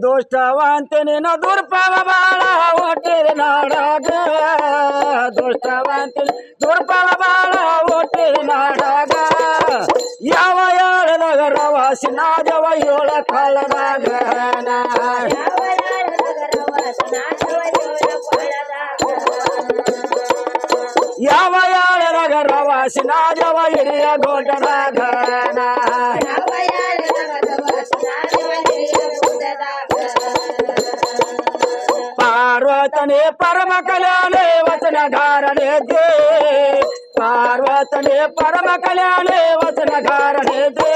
ದುಷ್ಟವಂತೆ ನಿನ್ನ ದುರ್ಪವ ಬಾಳ ಒಟ್ಟಿದೆ ನಾಡಾಗ ದುಷ್ಟವಂತೆ ದುರ್ಪವ ಬಾಳ ಒಟ್ಟಿದೆ ನಾಡಾಗ ಯಾವ ಹೇಳದಾಗ ರವಾಸಿ ನಾದವ ಏಳ ಕಳ್ಳದಾಗ ಯಾವ ಹೇಳದಾಗ ರವಾಸಿ ನಾದವ ಹಿರಿಯ ಗೋಟದಾಗ ಪಾರ್ವತನೇ ಪರಮ ಕಲ್ಯಾಣೆ ವಚನಗಾರನೇ ದೇ ಪಾರ್ವತನೇ ಪರಮ ಕಲ್ಯಾಣೆ ವಚನಗಾರನೇ ದೇ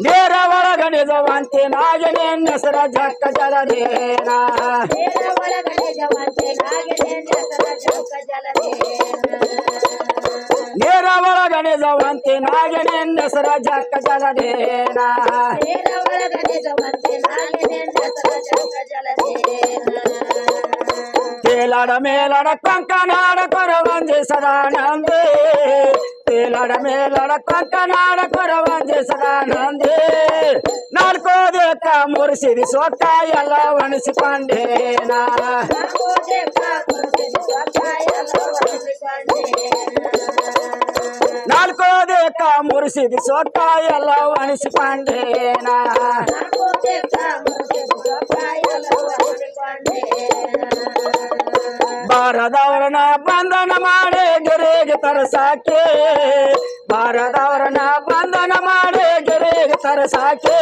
ನೇರ ಒಳಗ ನಿಜವಂತೆ ನಾಗನೇ ಹೆಸರ ಜಕ್ಕ ಜಲದೇನ ನೇರ ಒಳಗ ನಿಜವಂತೆ ನಾಗನೇ ಹೆಸರ ಜಕ್ಕ ಜಲದೇನ ತೇಲಾಡ ಮೇಲಾಡ ಕೊಂಕನಾಡ ಕೊರವಂಜೆ ಸದಾನಂದೇ ತೇಲಾಡ ಮೇಲಾಡ ಕೊಂಕನಾಡ ಕೊರವಂಜೆ ಸದಾನಂದೇ ನಾಲ್ಕೋದೇಕ ಮುರಿಸಿದಿ ಸೊಕ್ಕ ಎಲ್ಲ ಒಣಸಿಕೊಂಡೇನ ನಾಲ್ಕೋದೇಕ ಮುರಿಸಿದಿ ಸೊಕ್ಕ ಎಲ್ಲ ಒಣಸಿಕೊಂಡೇನ ಬಾರದವರನ ಬಂಧನ ಮಾಡಿ ಗೆರೆಗೆ ತರಸಾಕೆ ಬಾರದವರನ ಬಂಧನ ಮಾಡಿ ಗೆರೆಗೆ ತರಸಾಕೆ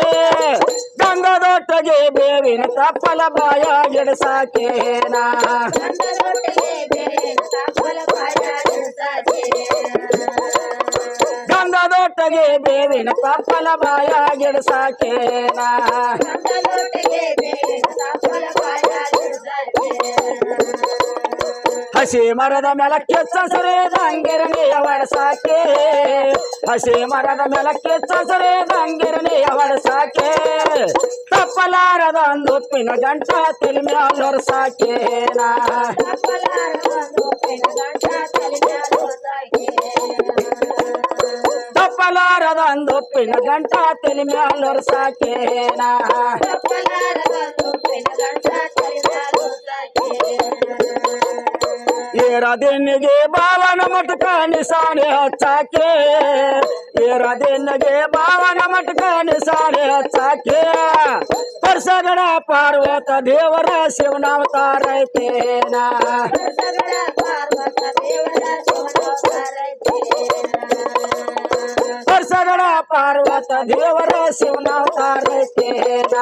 ಗಂಗದೊಟ್ಟಿಗೆ ಬೇವಿನ ತಪ್ಪಲ ಬಾಯ ಗಿಡಸಾಕೇನ ಗಂಗದೊಟ್ಟಿಗೆ ಬೇವಿನ ತಪ್ಪಲ ಬಾಯ ಗಿಡಸಾಕೇನ ಹಸಿ ಮರದ ಮೇಲಕ್ಕೆ ಸಸರೇದ ಅಂಗಿರನೆಯ ಒಡಸಾಕೆ ಹಸಿ ಮರದ ಮೇಲಕ್ಕೆ ಸಸರೇದ ಅಂಗಿರನೆಯ ಒಡಸಾಕೆ ತಪ್ಪಲಾರದ ಒಂದುಪ್ಪಿನ ಗಂಟ ತಲೆ ಮ್ಯಾಲೊರಸಾಕೇನ ತಪ್ಪಲಾರದ ಒಂದುಪ್ಪಿನ ಗಂಟ ತಲೆ ಮ್ಯಾಲೊರಸಾಕೇನ ಏರದಿನ್ನಿಗೆ ಬಾವನ ಮಟಕ ನಿಸಾಣೆ ಹಚ್ಚಾಕೆ ಏರದಿನ್ನಿಗೆ ಬಾವನ ಮಟಕ ನಿಸಾಣೆ ಹಚ್ಚಾಕೆ ಪರ್ಸಗಡ ಪಾರ್ವತ ದೇವರ ಶಿವನಾವತಾರ ಐತೇನ ಪರ್ಸಗಡ ಪಾರ್ವತ ದೇವರ ಶಿವನಾವತಾರ ಐತೇನ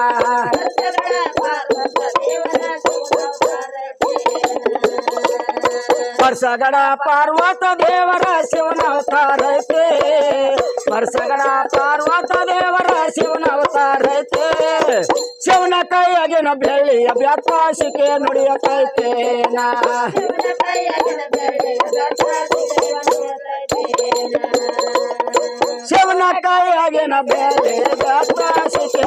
ಪರ್ಸಗಡ ಪಾರ್ವತ ದೇವರ ಶಿವನಾವತಾರ ಐತೆ ಪರ್ಸಗಡ ಪಾರ್ವತ ದೇವರ ಶಿವನಾವತಾರ ಐತೆ ಶಿವನ ಕೈಯಾಗಿನ ಬೆಳ್ಳಿಯ ಬ್ಯಾತಾಸಿಕೆ ನುಡಿಯತೈತೇನ ಶಿವನ ಕೈಯಾಗಿನ ಬೆಳ್ಳಿಯ ಬ್ಯಾತಾಸಿಕೆ